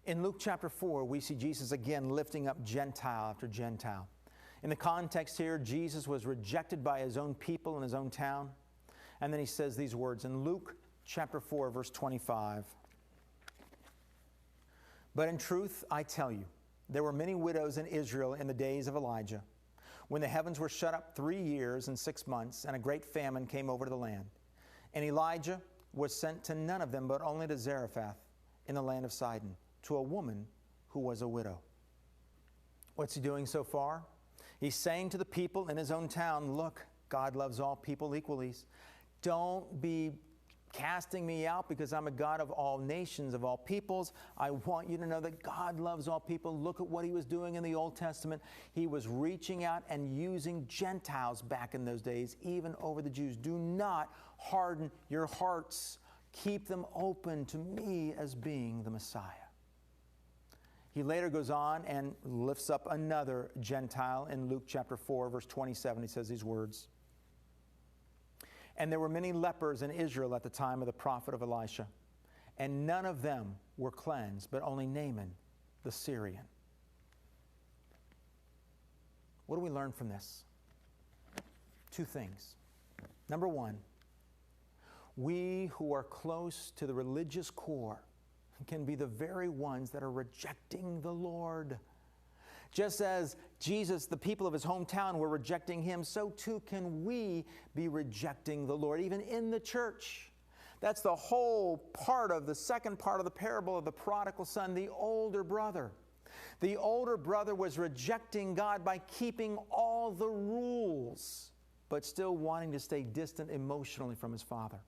In Luke chapter 4, we see Jesus again lifting up Gentile after Gentile. In the context here, Jesus was rejected by his own people in his own town. And then he says these words in Luke chapter 4, verse 25. But in truth, I tell you, there were many widows in Israel in the days of Elijah, when the heavens were shut up 3 years and 6 months, and a great famine came over the land. And Elijah was sent to none of them, but only to Zarephath in the land of Sidon, to a woman who was a widow. What's he doing so far? He's saying to the people in his own town, look, God loves all people equally. Don't be casting me out because I'm a God of all nations, of all peoples. I want you to know that God loves all people. Look at what he was doing in the Old Testament. He was reaching out and using Gentiles back in those days, even over the Jews. Do not harden your hearts. Keep them open to me as being the Messiah. He later goes on and lifts up another Gentile in Luke chapter 4, verse 27. He says these words. And there were many lepers in Israel at the time of the prophet of Elisha, and none of them were cleansed, but only Naaman the Syrian. What do we learn from this? 2 things. Number 1, we who are close to the religious core can be the very ones that are rejecting the Lord. Just as Jesus, the people of his hometown, were rejecting him, so too can we be rejecting the Lord, even in the church. That's the whole part of the second part of the parable of the prodigal son, the older brother. The older brother was rejecting God by keeping all the rules, but still wanting to stay distant emotionally from his father.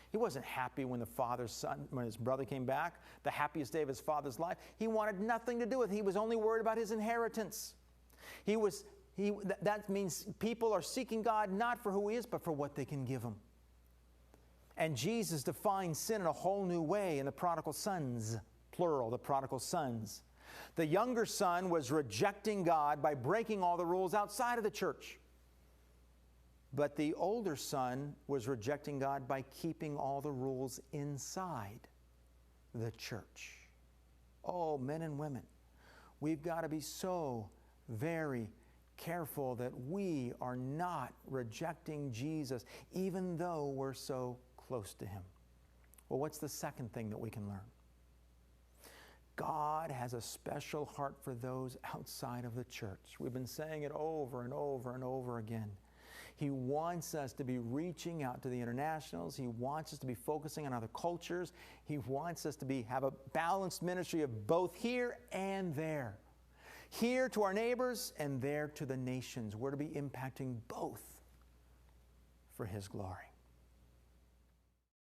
He wasn't happy when when his brother came back, the happiest day of his father's life. He wanted nothing to do with it. He was only worried about his inheritance. That means people are seeking God not for who he is, but for what they can give him. And Jesus defines sin in a whole new way in the prodigal sons, plural, the prodigal sons. The younger son was rejecting God by breaking all the rules outside of the church. But the older son was rejecting God by keeping all the rules inside the church. Oh, men and women, we've got to be so very careful that we are not rejecting Jesus, even though we're so close to him. Well, what's the second thing that we can learn? God has a special heart for those outside of the church. We've been saying it over and over and over again. He wants us to be reaching out to the internationals. He wants us to be focusing on other cultures. He wants us to have a balanced ministry of both here and there. Here to our neighbors and there to the nations. We're to be impacting both for his glory.